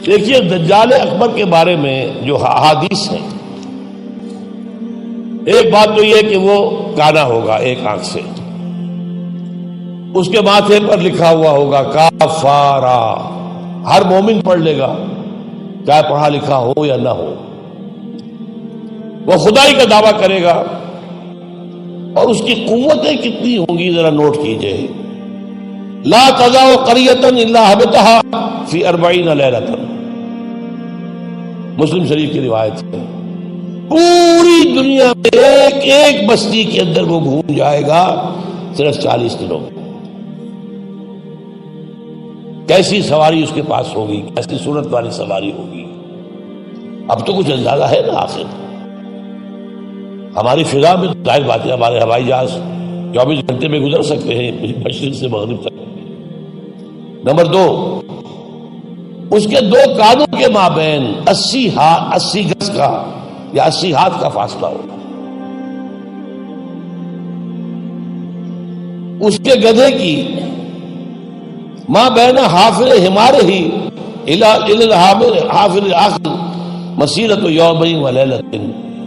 دیکھیے دجال اکبر کے بارے میں جو احادیث ہیں، ایک بات تو یہ کہ وہ کانا ہوگا ایک آنکھ سے، اس کے ماتھے پر لکھا ہوا ہوگا کافارا، ہر مومن پڑھ لے گا چاہے پڑھا لکھا ہو یا نہ ہو، وہ خدائی کا دعویٰ کرے گا، اور اس کی قوتیں کتنی ہوں گی ذرا نوٹ کیجئے، لا تضع قریۃ الا حبطھا فی 40 لیلۃ، مسلم شریف کی روایت ہے، پوری دنیا میں ایک ایک بستی کے اندر وہ گھوم جائے گا صرف 40 دنوں میں۔ کیسی سواری اس کے پاس ہوگی، کیسی صورت والی سواری ہوگی، اب تو کچھ اندازہ ہے نا۔ آخر ہماری فضا میں ظاہر بات ہے ہمارے ہوائی جہاز 24 گھنٹے میں گزر سکتے ہیں مشرق سے مغرب تک۔ نمبر 2، اس کے 2 کانوں کے مابین 80 گز کا یا 80 ہاتھ کا فاصلہ ہوگا، اس کے گدھے کی ماں بین حافر ہمارے ہی حافر آخر مسیرت یومین و لیلۃ،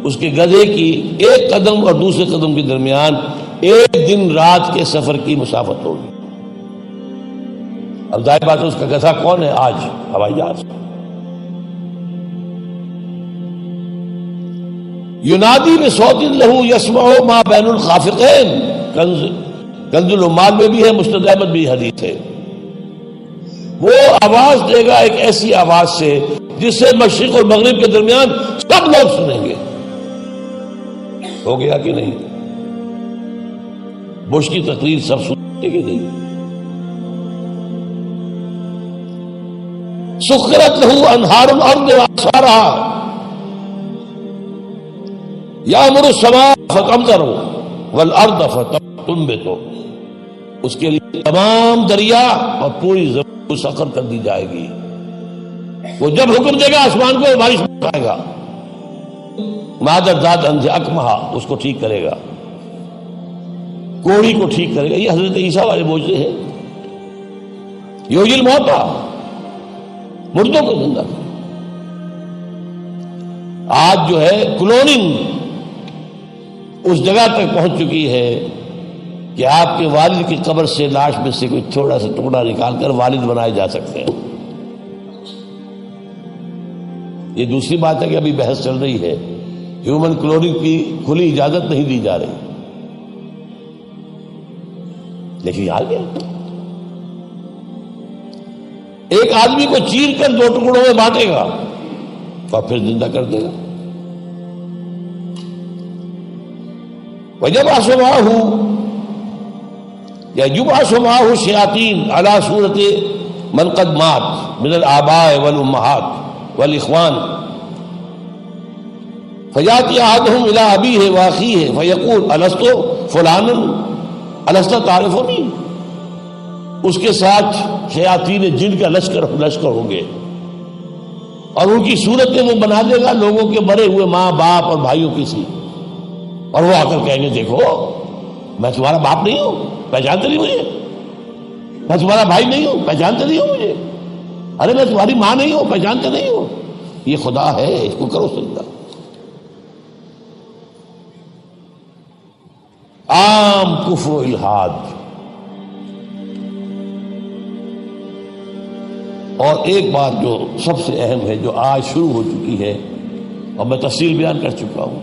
اس کے گدھے کی ایک قدم اور دوسرے قدم کے درمیان ایک دن رات کے سفر کی مسافت ہوگی۔ اب ظاہر بات ہے اس کا گدھا کون ہے آج؟ ہوائی جہاز۔ ینادی بصوت لہ یسمع ما بین الخافقین، کنز العمال میں بھی ہے، مسند احمد بھی حدیث ہے، وہ آواز دے گا ایک ایسی آواز سے جس سے مشرق اور مغرب کے درمیان سب لوگ سنیں گے۔ ہو گیا کہ نہیں؟ بش کی تقریر سب سنیں گے نہیں؟ سخرت لہ انہار الارض واسفارھا یامر السماء فتمطر والارض فتنبت، اس کے لیے تمام دریا اور پوری زمین کو سخر کر دی جائے گی، وہ جب حکم دے گا آسمان کو بارش برسائے گا، مادر ذات انج اکمہا اس کو ٹھیک کرے گا، کوڑی کو ٹھیک کرے گا۔ یہ حضرت عیسیٰ والے موجزے ہیں، یحیی الموتیٰ، مردوں کو زندہ کرے۔ آج جو ہے کلوننگ اس جگہ تک پہنچ چکی ہے کہ آپ کے والد کی قبر سے لاش میں سے کوئی تھوڑا سا ٹکڑا نکال کر والد بنائے جا سکتے ہیں۔ یہ دوسری بات ہے کہ ابھی بحث چل رہی ہے، ہیومن کلوننگ کی کھلی اجازت نہیں دی جا رہی، لیکن آ گیا۔ ایک آدمی کو چیر کر 2 ٹکڑوں میں بانٹے گا اور پھر زندہ کر دے گا۔ وَيَبْعَثُ مَعَهُ الشَّيَاطِينَ عَلَى صُورَةِ مَنْ قَدْ مَاتَ مِنَ الْآبَاءِ وَالْأُمَّهَاتِ وَالْإِخْوَانِ فَيَأْتِي أَحَدُهُمْ إِلَى أَبِيهِ وَأَخِيهِ فَيَقُولُ أَلَسْتُ فُلَانٌ أَلَسْتَ تَعْرِفُنِي، اس کے ساتھ شیاطین جن کا لشکر ہوں گے، اور ان کی صورتیں وہ بنا دے گا لوگوں کے مرے ہوئے ماں باپ اور بھائیوں کی سی، اور وہ آ کر کہیں گے دیکھو میں تمہارا باپ نہیں ہوں، پہچانتے نہیں مجھے، میں تمہارا بھائی نہیں ہوں، پہچانتے نہیں ہو مجھے، ارے میں تمہاری ماں نہیں ہوں، پہچانتے نہیں ہو، یہ خدا ہے، اس کو کرو سجدہ۔ عام کفر و الحاد۔ اور ایک بات جو سب سے اہم ہے جو آج شروع ہو چکی ہے اور میں تفصیل بیان کر چکا ہوں،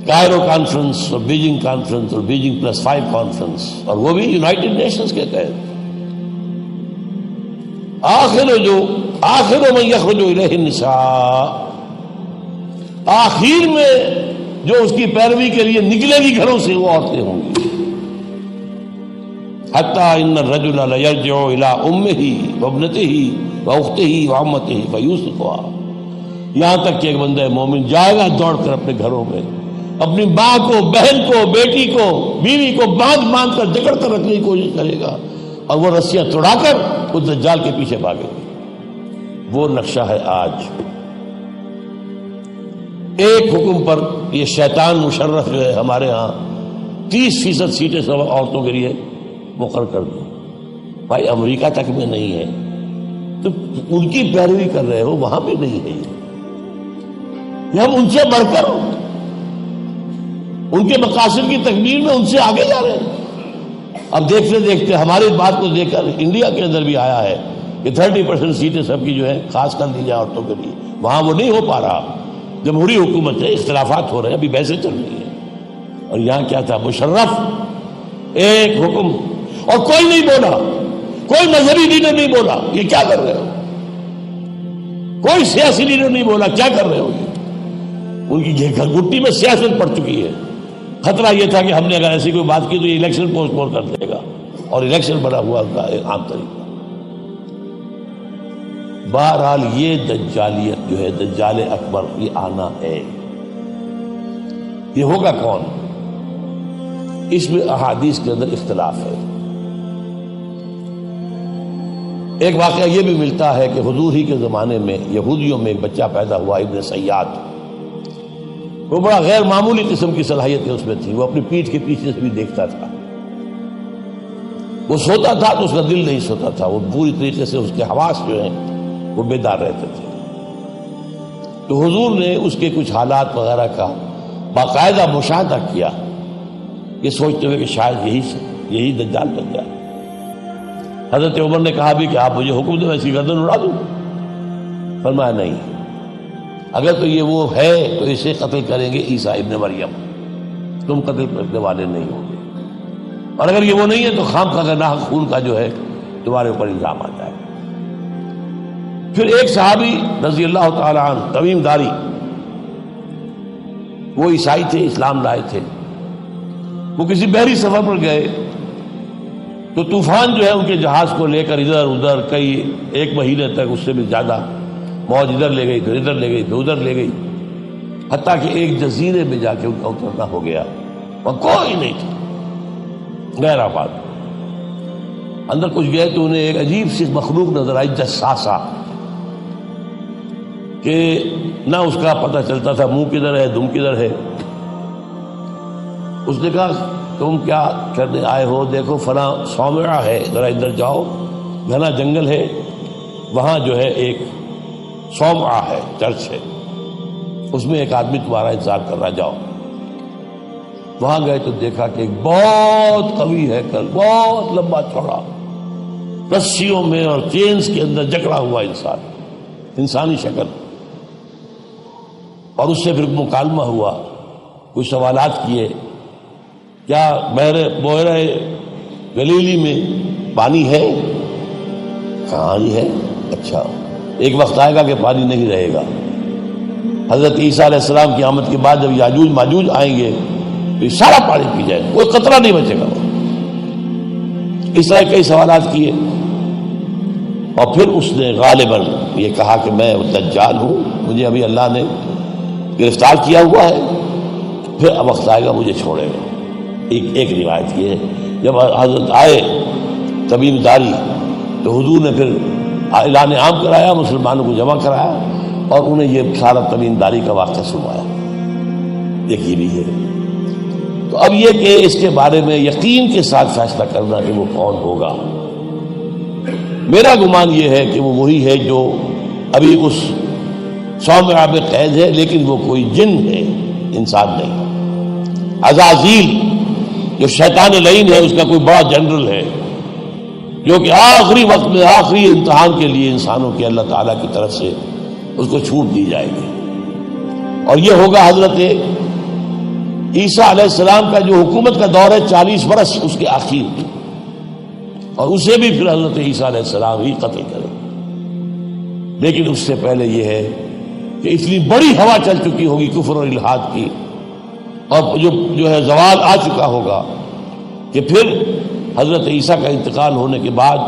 کائرو کانفرنس اور بیجنگ کانفرنس اور بیجنگ +5 کانفرنس، اور وہ بھی یونائٹڈ نیشنز کے تحت، آخر من یخرج الیہ النساء، آخر میں جو اس کی پیروی کے لیے نکلے گی گھروں سے وہ عورتیں ہوں گی۔ حتیٰ ان الرجل لیرجع الی امہ وابنتہ واختہ وعمتہ فیوثقها، یہاں تک کہ ایک بندہ مومن جائے گا دوڑ کر اپنے گھروں میں اپنی ماں کو، بہن کو، بیٹی کو، بیوی کو باندھ کر جکڑ کر رکھنے کی کوشش کرے گا، اور وہ رسیاں توڑا کر اس دجال کے پیچھے بھاگے گا۔ وہ نقشہ ہے آج۔ ایک حکم پر یہ شیطان مشرف جو ہے ہمارے ہاں 30% سیٹیں سب عورتوں کے لیے مقرر کر دیں۔ بھائی امریکہ تک میں نہیں ہے، تو ان کی پیروی کر رہے ہو، وہاں بھی نہیں ہے یہ ہم ان سے بڑھ کر ان کے مقاصد کی تکمیل میں ان سے آگے جا رہے ہیں۔ اب دیکھتے دیکھتے ہماری بات کو دیکھ کر انڈیا کے اندر بھی آیا ہے کہ 30% سیٹیں سب کی جو ہے خاص کر دی جائے عورتوں کے لیے، وہاں وہ نہیں ہو پا رہا، جمہوری حکومت ہے، اختلافات ہو رہے ہیں، ابھی بحثیں چل رہی ہیں۔ اور یہاں کیا تھا، مشرف ایک حکم، اور کوئی نہیں بولا، کوئی مذہبی لیڈر نہیں بولا یہ کیا کر رہے ہو، کوئی سیاسی لیڈر نہیں بولا کیا کر رہے ہو یہ۔ ان کی گھٹی میں سیاست پڑ چکی ہے۔ خطرہ یہ تھا کہ ہم نے اگر ایسی کوئی بات کی تو یہ الیکشن پوسٹ پون کر دے گا، اور الیکشن بڑا ہوا ان کا ایک عام طریقہ۔ بہرحال یہ دجالیت جو ہے، دجال اکبر، یہ آنا ہے۔ یہ ہوگا کون، اس میں احادیث کے اندر اختلاف ہے۔ ایک واقعہ یہ بھی ملتا ہے کہ حضور ہی کے زمانے میں یہودیوں میں ایک بچہ پیدا ہوا، ابن سیاد۔ وہ بڑا غیر معمولی قسم کی صلاحیتیں اس میں تھی، وہ اپنی پیٹھ کے پیچھے سے بھی دیکھتا تھا، وہ سوتا تھا تو اس کا دل نہیں سوتا تھا، وہ پوری طریقے سے اس کے حواس جو ہیں وہ بیدار رہتے تھے۔ تو حضور نے اس کے کچھ حالات وغیرہ کا باقاعدہ مشاہدہ کیا، یہ سوچتے ہوئے کہ شاید یہی دجال بن جائے۔ حضرت عمر نے کہا بھی کہ آپ مجھے حکم دیں میں اس کی گردن اڑا دوں۔ فرمایا نہیں، اگر تو یہ وہ ہے تو اسے قتل کریں گے عیسیٰ ابن مریم، تم قتل کرنے والے نہیں ہوں گے، اور اگر یہ وہ نہیں ہے تو خام کا ناحق خون کا جو ہے تمہارے اوپر الزام آتا ہے۔ پھر ایک صحابی رضی اللہ تعالی عنہ، تمیم داری، وہ عیسائی تھے، اسلام لائے تھے، وہ کسی بحری سفر پر گئے تو طوفان جو ہے ان کے جہاز کو لے کر ادھر ادھر کئی ایک مہینے تک، اس سے بھی زیادہ، موج ادھر لے گئی پھر ادھر لے گئی پھر ادھر لے گئی، حتیٰ کہ ایک جزیرے میں جا کے ان کا اترنا ہو گیا، وہاں کوئی نہیں تھا، غیر آباد۔ اندر کچھ گئے تو انہیں ایک عجیب سی مخلوق نظر آئی، جساسا، کہ نہ اس کا پتہ چلتا تھا منہ کدھر ہے دم کدھر ہے۔ اس نے کہا تم کیا کرنے آئے ہو؟ دیکھو فلاں صومعہ ہے، ذرا ادھر جاؤ، گھنا جنگل ہے، وہاں جو ہے ایک صومعہ ہے، چرچ ہے، اس میں ایک آدمی تمہارا انتظار کر رہا، جاؤ۔ وہاں گئے تو دیکھا کہ ایک بہت قوی ہے، بہت لمبا چوڑا، رسیوں میں اور چینز کے اندر جکڑا ہوا انسان، انسانی شکل۔ اور اس سے پھر مکالمہ ہوا، کچھ سوالات کیے، کیا بحیرہ گلیلی میں پانی ہے؟ کہاں ہی ہے؟ اچھا، ایک وقت آئے گا کہ پانی نہیں رہے گا، حضرت عیسیٰ علیہ السلام کی آمد کے بعد جب یاجوج ماجوج آئیں گے تو یہ سارا پانی پی جائے گا، کوئی قطرہ نہیں بچے گا۔ اس طرح کئی سوالات کیے، اور پھر اس نے غالباً یہ کہا کہ میں دجال ہوں، مجھے ابھی اللہ نے گرفتار کیا ہوا ہے، پھر اب وقت آئے گا مجھے چھوڑے گا۔ ایک روایت یہ ہے، جب حضرت آئے تمیم داری تو حضور نے پھر اعلان عام کرایا، مسلمانوں کو جمع کرایا اور انہیں یہ سارا تمیم داری کا واقعہ سنوایا۔ دیکھیے بھی ہے۔ تو اب یہ کہ اس کے بارے میں یقین کے ساتھ فیصلہ کرنا کہ وہ کون ہوگا، میرا گمان یہ ہے کہ وہ وہی ہے جو ابھی اس صومعہ میں قید ہے، لیکن وہ کوئی جن ہے، انسان نہیں۔ عزازیل جو شیطان لعین ہے، اس کا کوئی بڑا جنرل ہے، جو کہ آخری وقت میں آخری امتحان کے لیے انسانوں کے اللہ تعالیٰ کی طرف سے اس کو چھوٹ دی جائے گی۔ اور یہ ہوگا حضرت عیسیٰ علیہ السلام کا جو حکومت کا دور ہے 40 برس، اس کے آخر میں، اور اسے بھی پھر حضرت عیسیٰ علیہ السلام ہی قتل کرے۔ لیکن اس سے پہلے یہ ہے کہ اتنی بڑی ہوا چل چکی ہوگی کفر اور الحاد کی، اور جو ہے زوال آ چکا ہوگا، کہ پھر حضرت عیسیٰ کا انتقال ہونے کے بعد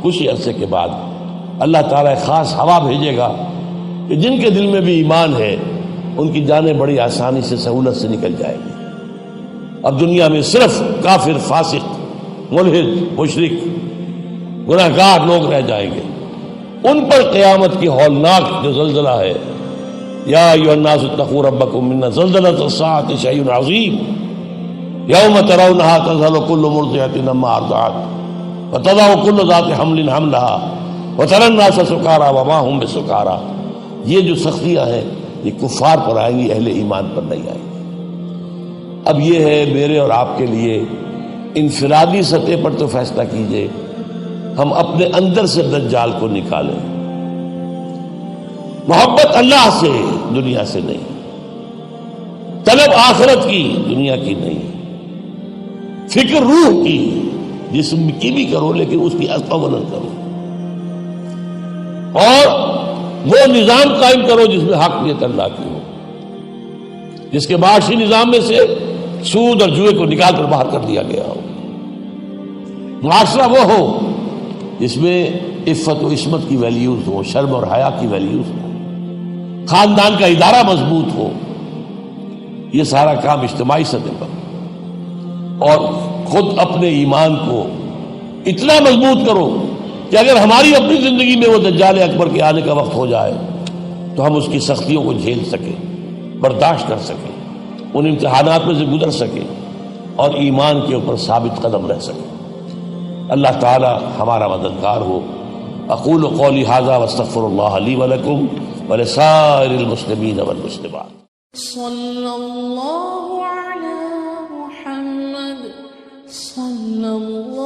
کچھ عرصے کے بعد اللہ تعالیٰ ایک خاص ہوا بھیجے گا کہ جن کے دل میں بھی ایمان ہے ان کی جانیں بڑی آسانی سے سہولت سے نکل جائے گی۔ اب دنیا میں صرف کافر، فاسق، ملحد، مشرک، گناہگار لوگ رہ جائیں گے، ان پر قیامت کی ہولناک جو زلزلہ ہے، یا ایھا الناس اتقوا ربکم ان زلزلۃ الساعۃ شیء عظیم یوم ترونها تذهل كل مرضعۃ عما ارضعت وتضع كل ذات حمل حملها وَتَرَى النَّاسَ سُكَارَىٰ وَمَا هُم بِسُكَارَىٰ، یہ جو سختیاں ہیں یہ کفار پر آئیں گی، اہل ایمان پر نہیں آئیں گی۔ اب یہ ہے میرے اور آپ کے لیے انفرادی سطح پر تو فیصلہ کیجئے، ہم اپنے اندر سے دجال کو نکالیں۔ محبت اللہ سے، دنیا سے نہیں، طلب آخرت کی، دنیا کی نہیں، فکر روح کی، جسم کی بھی کرو لیکن اس کی اصل کرو، اور وہ نظام قائم کرو جس میں حقیقت اللہ کی ہو، جس کے معاشی نظام میں سے سود اور جوئے کو نکال کر باہر کر دیا گیا ہو۔ معاشرہ وہ ہو جس میں عفت و عصمت کی ویلیوز ہو، شرم اور حیا کی ویلیوز ہو، خاندان کا ادارہ مضبوط ہو۔ یہ سارا کام اجتماعی سطح پر، اور خود اپنے ایمان کو اتنا مضبوط کرو کہ اگر ہماری اپنی زندگی میں وہ دجال اکبر کے آنے کا وقت ہو جائے تو ہم اس کی سختیوں کو جھیل سکیں، برداشت کر سکیں، ان امتحانات میں سے گزر سکیں، اور ایمان کے اوپر ثابت قدم رہ سکیں۔ اللہ تعالی ہمارا مددگار ہو۔ اقول قولی ھذا واستغفر اللہ لی ولکم ولسائر المسلمین والمسلمات۔ صلی اللہ علی محمد صلی اللہ